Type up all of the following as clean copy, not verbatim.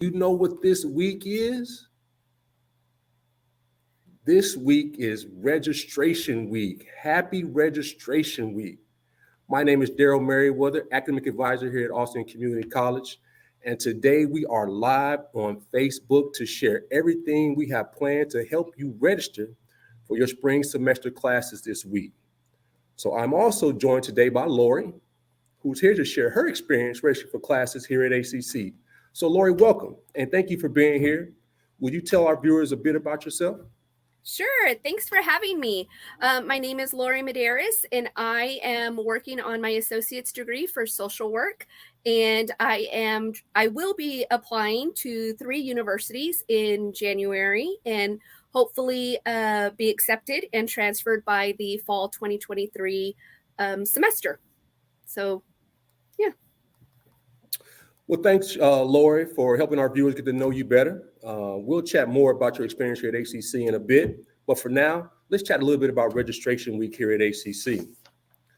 You know what this week is? This week is registration week. Happy registration week. My name is Daryl Merriweather, academic advisor here at Austin Community College. And today we are live on Facebook to share everything we have planned to help you register for your spring semester classes this week. So I'm also joined today by Lori, who's here to share her experience registering for classes here at ACC. So Lori, welcome, and thank you for being here. Would you tell our viewers a bit about yourself? Sure. Thanks for having me. My name is Lori Medeiros, and I am working on my associate's degree for social work. And I will be applying to 3 universities in January and hopefully be accepted and transferred by the fall 2023 semester. So, yeah. Well, thanks, Lori, for helping our viewers get to know you better. We'll chat more about your experience here at ACC in a bit. But for now, let's chat a little bit about registration week here at ACC.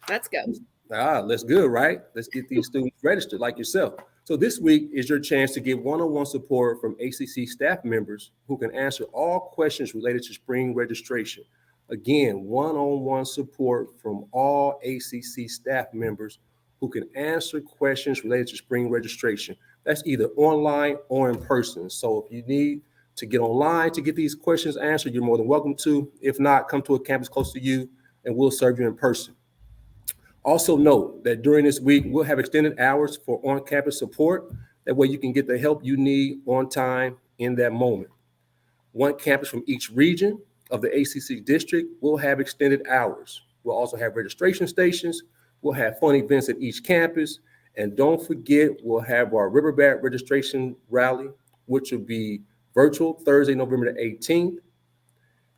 Let's go. That's good, right? Let's get these students registered like yourself. So this week is your chance to get one-on-one support from ACC staff members who can answer all questions related to spring registration. Again, one-on-one support from all ACC staff members who can answer questions related to spring registration. That's either online or in person. So if you need to get online to get these questions answered, you're more than welcome to. If not, come to a campus close to you and we'll serve you in person. Also note that during this week, we'll have extended hours for on-campus support. That way you can get the help you need on time in that moment. One campus from each region of the ACC district will have extended hours. We'll also have registration stations. We'll have fun events at each campus. And don't forget, we'll have our Riverbat registration rally, which will be virtual Thursday, November the 18th.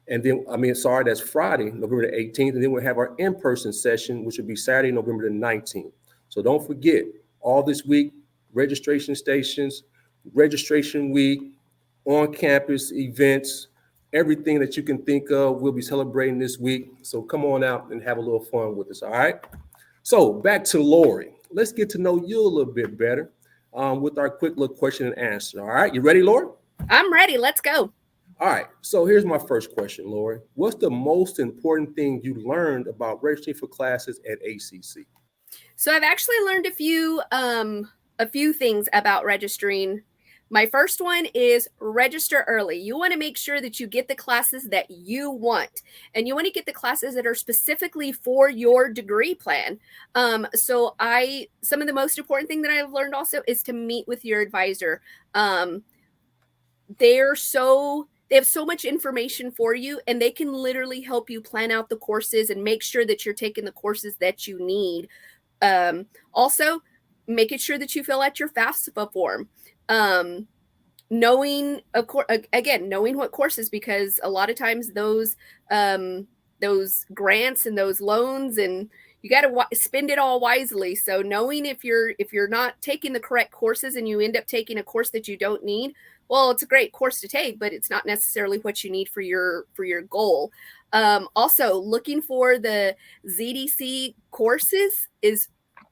And then, that's Friday, November the 18th. And then we'll have our in-person session, which will be Saturday, November the 19th. So don't forget, all this week, registration stations, registration week, on-campus events, everything that you can think of, we'll be celebrating this week. So come on out and have a little fun with us, all right? So back to Lori. Let's get to know you a little bit better with our quick little question and answer. All right, you ready, Lori? I'm ready. Let's go. All right, so here's my first question, Lori. What's the most important thing you learned about registering for classes at ACC? So I've actually learned a few things about registering. My first one is register early. You want to make sure that you get the classes that you want, and you want to get the classes that are specifically for your degree plan. Some of the most important thing that I've learned also is to meet with your advisor. They have so much information for you, and they can literally help you plan out the courses and make sure that you're taking the courses that you need. Also, making sure that you fill out your FAFSA form. Knowing what courses, because a lot of times those grants and those loans, and you got to spend it all wisely. So knowing if you're not taking the correct courses and you end up taking a course that you don't need, well, it's a great course to take, but it's not necessarily what you need for your goal. Also, looking for the ZDC courses is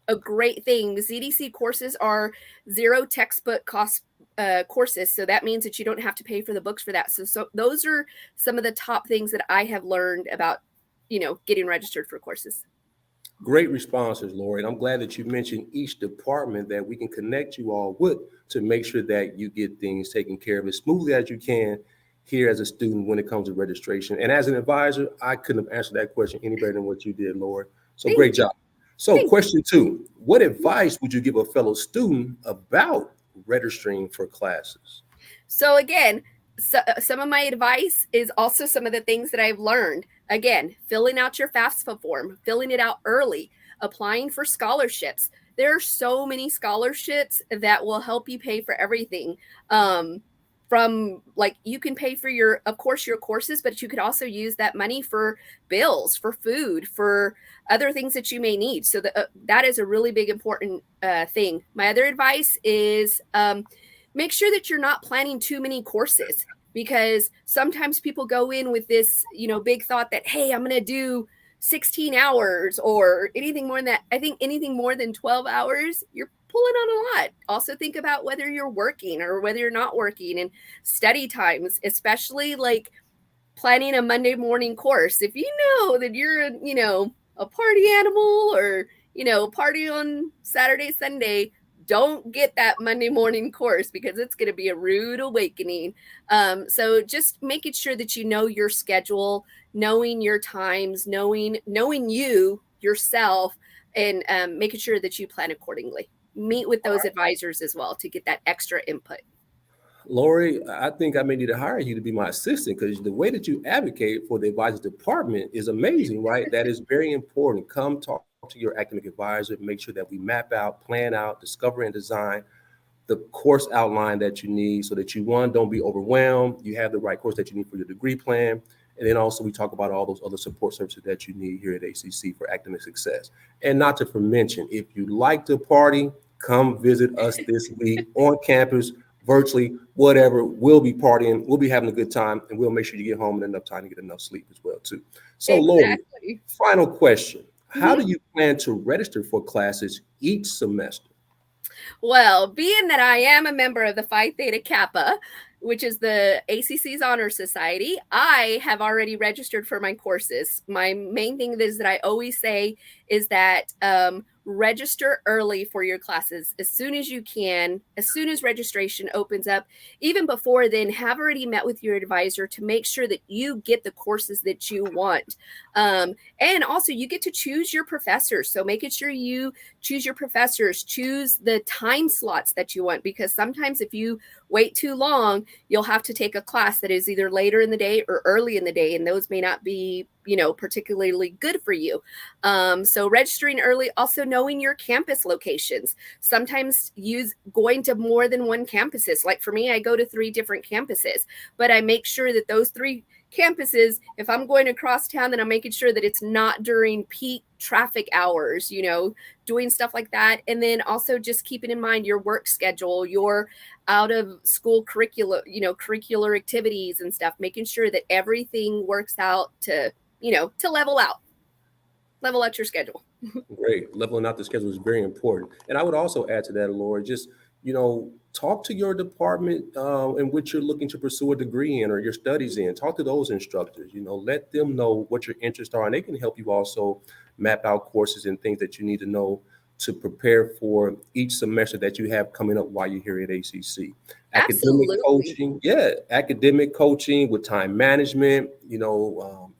a great thing. The ZDC courses are zero textbook cost courses. So that means that you don't have to pay for the books for that. So those are some of the top things that I have learned about, getting registered for courses. Great responses, Lori. And I'm glad that you mentioned each department that we can connect you all with to make sure that you get things taken care of as smoothly as you can here as a student when it comes to registration. And as an advisor, I couldn't have answered that question any better than what you did, Lori. So great job. So question 2, what advice would you give a fellow student about registering for classes? So again, some of my advice is also some of the things that I've learned. Again, filling out your FAFSA form, filling it out early, applying for scholarships. There are so many scholarships that will help you pay for everything. From you can pay for your courses, but you could also use that money for bills, for food, for other things that you may need. So that is a really big, important thing. My other advice is make sure that you're not planning too many courses, because sometimes people go in with this, big thought that, hey, I'm going to do 16 hours or anything more than that. I think anything more than 12 hours, you're pulling on a lot. Also think about whether you're working or whether you're not working, and study times, especially like planning a Monday morning course. If you know that you're, a party animal, or, party on Saturday, Sunday, don't get that Monday morning course, because it's going to be a rude awakening. So just making sure that you know your schedule, knowing your times, knowing you yourself, and making sure that you plan accordingly. Meet with those advisors as well to get that extra input. Lori, I think I may need to hire you to be my assistant, because the way that you advocate for the advisor department is amazing, right? That is very important. Come talk to your academic advisor, make sure that we map out, plan out, discover, and design the course outline that you need, so that you, one, don't be overwhelmed, you have the right course that you need for your degree plan. And then also we talk about all those other support services that you need here at ACC for academic success. And not to mention, if you like to party, come visit us this week on campus, virtually, whatever. We'll be partying, we'll be having a good time, and we'll make sure you get home in enough time to get enough sleep as well too. So Lori, final question. How do you plan to register for classes each semester? Well, being that I am a member of the Phi Theta Kappa, which is the ACC's Honor Society, I have already registered for my courses. My main thing is that I always say is that register early for your classes as soon as you can, as soon as registration opens up. Even before then, have already met with your advisor to make sure that you get the courses that you want. And also you get to choose your professors. So making sure you choose your professors, choose the time slots that you want, because sometimes if you wait too long, you'll have to take a class that is either later in the day or early in the day, and those may not be, particularly good for you. So registering early, also knowing your campus locations. Sometimes going to more than one campuses. Like for me, I go to 3 different campuses, but I make sure that those 3 campuses, if I'm going across town, then I'm making sure that it's not during peak traffic hours, doing stuff like that. And then also just keeping in mind your work schedule, your out of school curricular activities and stuff, making sure that everything works out to level out your schedule. Great. Leveling out the schedule is very important. And I would also add to that, Laura, just, talk to your department in which you're looking to pursue a degree in or your studies in. Talk to those instructors, let them know what your interests are, and they can help you also map out courses and things that you need to know to prepare for each semester that you have coming up while you're here at ACC. Academic coaching with time management,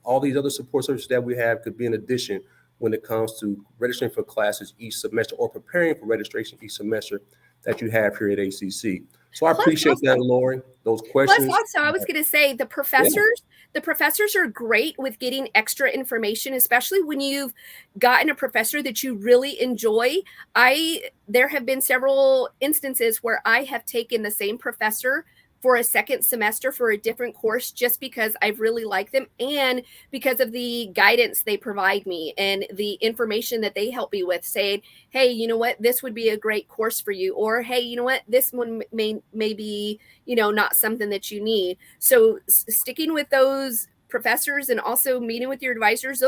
all these other support services that we have could be an addition when it comes to registering for classes each semester or preparing for registration each semester that you have here at ACC. So I appreciate that, Lori. Those questions. Plus, also, I was going to say the professors are great with getting extra information, especially when you've gotten a professor that you really enjoy. There have been several instances where I have taken the same professor for a second semester for a different course, just because I really like them and because of the guidance they provide me and the information that they help me with, saying, hey, you know what, this would be a great course for you, or hey, you know what, this one may be, not something that you need. So sticking with those professors and also meeting with your advisors,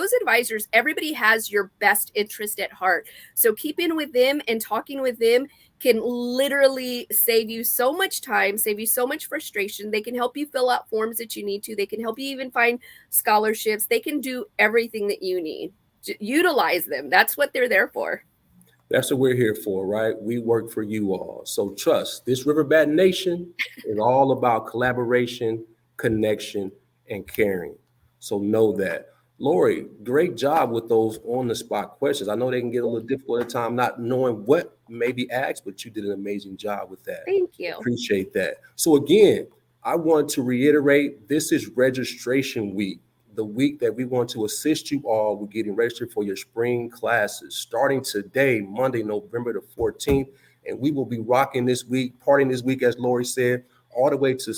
everybody has your best interest at heart. So keeping with them and talking with them can literally save you so much time, save you so much frustration. They can help you fill out forms that you need to. They can help you even find scholarships. They can do everything that you need. Utilize them. That's what they're there for. That's what we're here for, right? We work for you all. So trust, this Riverbat Nation is all about collaboration, connection, and caring. So know that. Lori, great job with those on-the-spot questions. I know they can get a little difficult at times not knowing what may be asked, but you did an amazing job with that. Thank you. Appreciate that. So again, I want to reiterate, this is registration week, the week that we want to assist you all with getting registered for your spring classes, starting today, Monday, November the 14th. And we will be rocking this week, partying this week, as Lori said, all the way to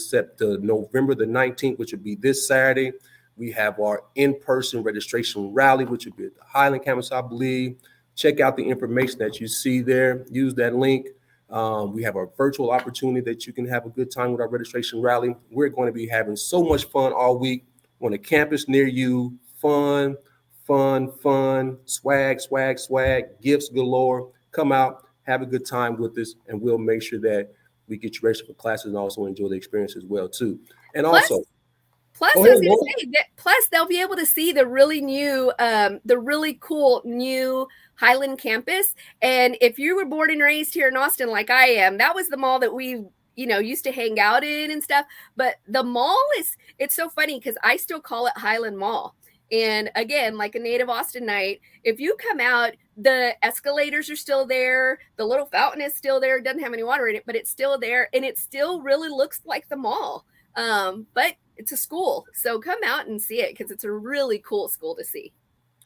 November the 19th, which will be this Saturday. We have our in-person registration rally, which will be at the Highland campus, I believe. Check out the information that you see there. Use that link. We have our virtual opportunity that you can have a good time with our registration rally. We're going to be having so much fun all week on a campus near you. Fun, swag, gifts galore. Come out, have a good time with us, and we'll make sure that we get you registered for classes and also enjoy the experience as well too. And also, Plus, go I was ahead, going to Lord. say that. Plus, they'll be able to see the really cool new Highland campus. And if you were born and raised here in Austin, like I am, that was the mall that we, used to hang out in and stuff. But the mall it's so funny because I still call it Highland Mall. And again, like a native Austinite, if you come out, the escalators are still there. The little fountain is still there. It doesn't have any water in it, but it's still there, and it still really looks like the mall. But it's a school, so come out and see it because it's a really cool school to see.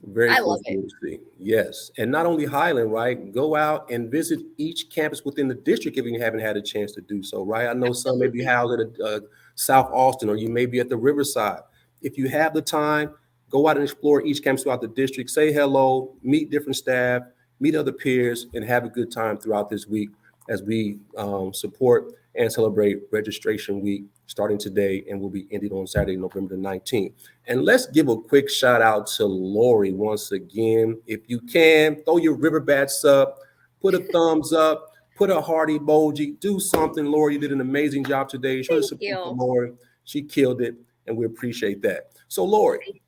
Very I cool love it. to see. Yes. And not only Highland, right? Go out and visit each campus within the district if you haven't had a chance to do so, right? I know some may be Absolutely. housed at South Austin, or you may be at the Riverside. If you have the time, go out and explore each campus throughout the district, say hello, meet different staff, meet other peers, and have a good time throughout this week as we support and celebrate Registration Week starting today and will be ending on Saturday, November the 19th. And let's give a quick shout out to Lori once again. If you can, throw your river bats up, put a thumbs up, put a heart emoji, do something. Lori, you did an amazing job today. Show the Thank support for you. Lori. She killed it, and we appreciate that. So, Lori,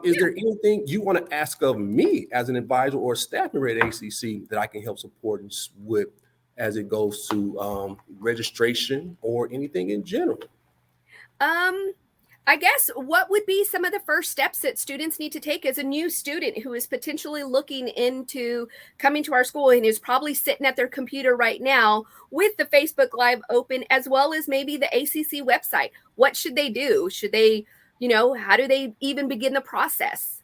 is there anything you want to ask of me as an advisor or staff member at ACC that I can help support with as it goes to registration or anything in general? I guess what would be some of the first steps that students need to take as a new student who is potentially looking into coming to our school and is probably sitting at their computer right now with the Facebook Live open, as well as maybe the ACC website? What should they do? Should they, how do they even begin the process?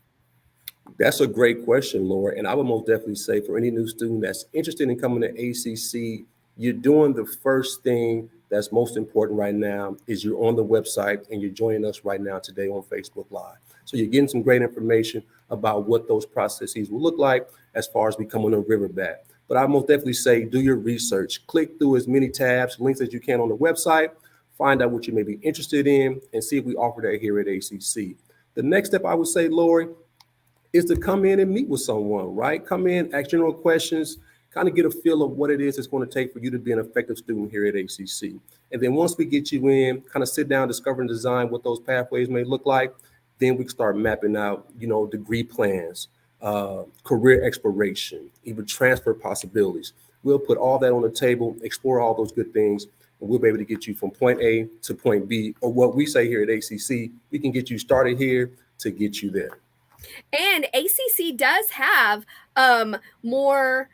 That's a great question, Laura. And I would most definitely say for any new student that's interested in coming to ACC, you're doing the first thing that's most important right now is you're on the website and you're joining us right now today on Facebook Live. So you're getting some great information about what those processes will look like as far as becoming a Riverbat. But I most definitely say do your research. Click through as many tabs, links as you can on the website. Find out what you may be interested in and see if we offer that here at ACC. The next step I would say, Lori, is to come in and meet with someone, right? Come in, ask general questions, kind of get a feel of what it is it's going to take for you to be an effective student here at ACC. And then once we get you in, kind of sit down, discover and design what those pathways may look like, then we can start mapping out, degree plans, career exploration, even transfer possibilities. We'll put all that on the table, explore all those good things, and we'll be able to get you from point A to point B, or what we say here at ACC, we can get you started here to get you there. And ACC does have more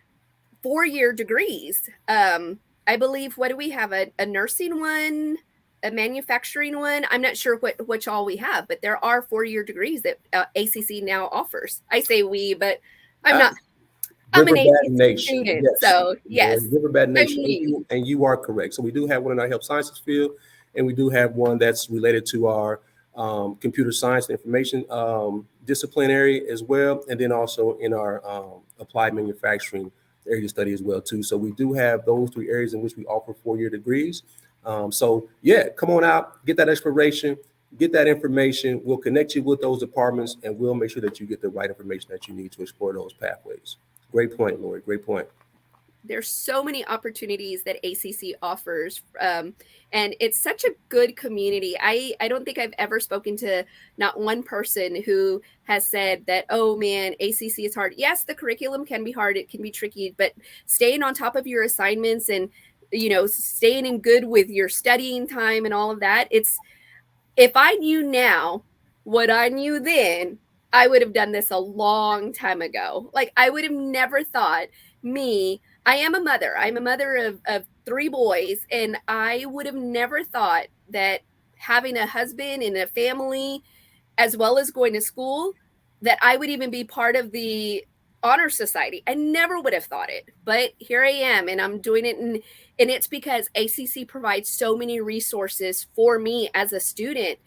4-year degrees. I believe, what do we have? A nursing one, a manufacturing one. I'm not sure which all we have, but there are 4-year degrees that ACC now offers. I say we, but I'm not. I'm an Riverbat ACC Nation. student, Yes. so yes. Riverbat Nation. we. And you are correct. So we do have one in our health sciences field, and we do have one that's related to our computer science and information discipline area as well. And then also in our applied manufacturing area study as well too. So we do have those 3 areas in which we offer 4-year degrees. So yeah, come on out, get that exploration, get that information. We'll connect you with those departments, and we'll make sure that you get the right information that you need to explore those pathways. Great point, Lori. Great point. There's so many opportunities that ACC offers, and it's such a good community. I don't think I've ever spoken to not one person who has said that, oh man, ACC is hard. Yes, the curriculum can be hard. It can be tricky, but staying on top of your assignments and, staying in good with your studying time and all of that. If I knew now what I knew then, I would have done this a long time ago. Like, I would have never thought I am a mother. I'm a mother of 3 boys, and I would have never thought that having a husband and a family, as well as going to school, that I would even be part of the honor society. I never would have thought it, but here I am, and I'm doing it. And it's because ACC provides so many resources for me as a student.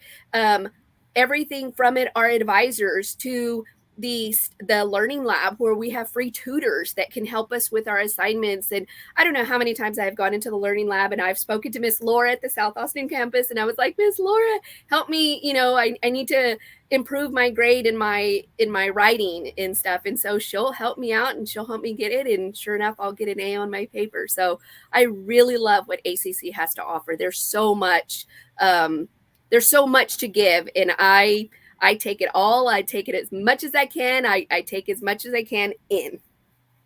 Everything from our advisors to the learning lab where we have free tutors that can help us with our assignments. And I don't know how many times I've gone into the learning lab and I've spoken to Miss Laura at the South Austin campus, and I was like, Miss Laura, help me, I need to improve my grade in my writing and stuff. And so she'll help me out and she'll help me get it, and sure enough, I'll get an A on my paper. So I really love what ACC has to offer. There's so much to give, and I take it all. I take it as much as I can. I take as much as I can in.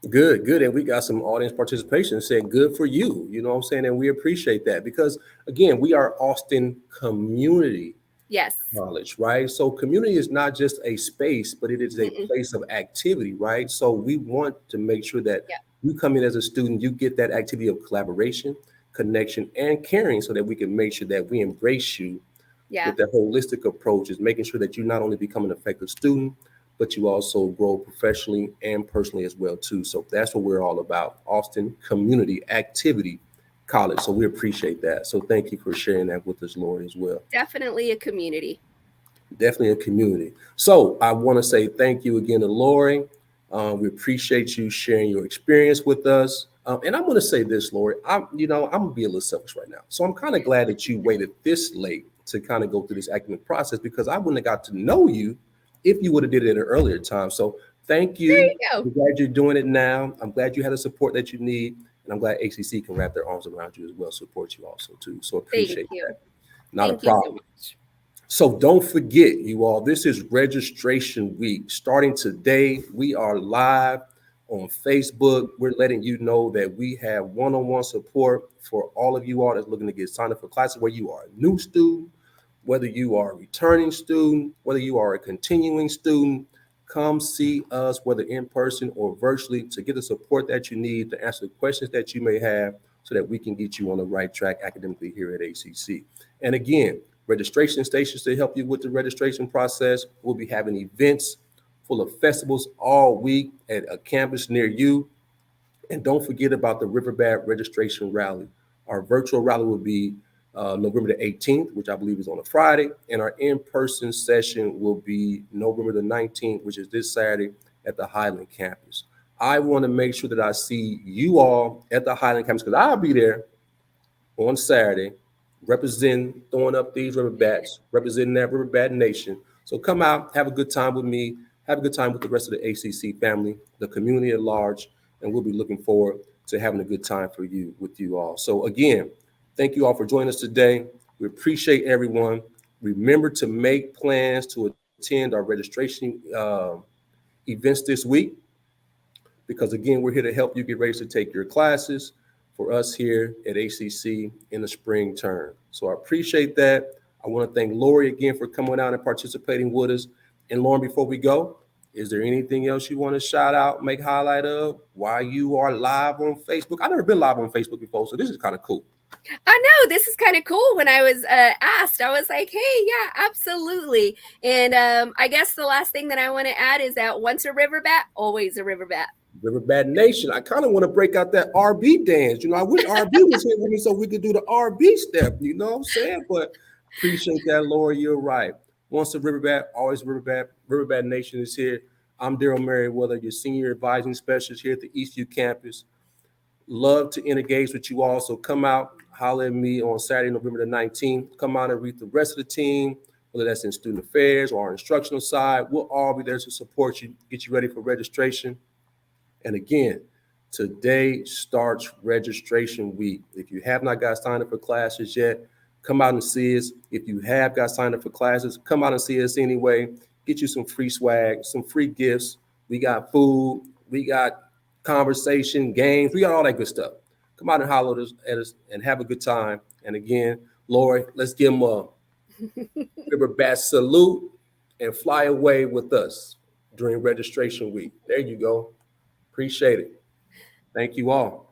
Good, good. And we got some audience participation saying good for you. You know what I'm saying? And we appreciate that because, again, we are Austin Community Yes. College, right? So community is not just a space, but it is a place of activity, right? So we want to make sure that you come in as a student, you get that activity of collaboration, connection, and caring so that we can make sure that we embrace you with that holistic approach, is making sure that you not only become an effective student, but you also grow professionally and personally as well too. So that's what we're all about, Austin Community Activity College. So we appreciate that. So thank you for sharing that with us, Lori, as well. Definitely a community. Definitely a community. So I want to say thank you again to Lori. We appreciate you sharing your experience with us. And I'm going to say this, Lori, I'm going to be a little selfish right now. So I'm kind of glad that you waited this late to kind of go through this academic process, because I wouldn't have got to know you if you would have did it at an earlier time. So thank you. There you go. I'm glad you're doing it now. I'm glad you had the support that you need. And I'm glad ACC can wrap their arms around you as well, support you also too. So appreciate that. Not a problem. You so much. So don't forget, you all, this is registration week. Starting today, we are live on Facebook. We're letting you know that we have one-on-one support for all of you all that's looking to get signed up for classes, where you are a new student, whether you are a returning student, whether you are a continuing student. Come see us, whether in person or virtually, to get the support that you need to answer the questions that you may have so that we can get you on the right track academically here at ACC. And again, registration stations to help you with the registration process. We'll be having events full of festivals all week at a campus near you. And don't forget about the Riverbed Registration Rally. Our virtual rally will be November the 18th, which I believe is on a Friday. And our in-person session will be November the 19th, which is this Saturday at the Highland campus. I want to make sure that I see you all at the Highland campus, because I'll be there on Saturday representing, throwing up these rubber bats, representing that River Bat Nation. So come out, have a good time with me, have a good time with the rest of the ACC family, the community at large, and we'll be looking forward to having a good time with you all. So again, thank you all for joining us today. We appreciate everyone. Remember to make plans to attend our registration events this week, because again, we're here to help you get ready to take your classes for us here at ACC in the spring term. So I appreciate that. I want to thank Lori again for coming out and participating with us. And Lauren, before we go, is there anything else you want to shout out, make highlight of while you are live on Facebook? I've never been live on Facebook before, so this is kind of cool. I know, this is kind of cool. When I was asked, I was like, hey, yeah, absolutely. And I guess the last thing that I want to add is that once a river bat, always a river bat. River Bat Nation. I kind of want to break out that RB dance. I wish RB was here with me so we could do the RB step, you know what I'm saying? But appreciate that, Laura. You're right. Once a River Bat, always River Bat. River Bat Nation is here. I'm Daryl Merriweather, your senior advising specialist here at the Eastview campus. Love to engage with you all. So come out, holler at me on Saturday, November the 19th. Come out and meet the rest of the team, whether that's in student affairs or our instructional side. We'll all be there to support you, get you ready for registration. And again, today starts registration week. If you have not got signed up for classes yet, come out and see us. If you have got signed up for classes, come out and see us anyway. Get you some free swag, some free gifts. We got food, we got conversation, games, we got all that good stuff. Come out and holler at us and have a good time. And again, Lori, let's give them a River Bat salute and fly away with us during registration week. There you go. Appreciate it. Thank you all.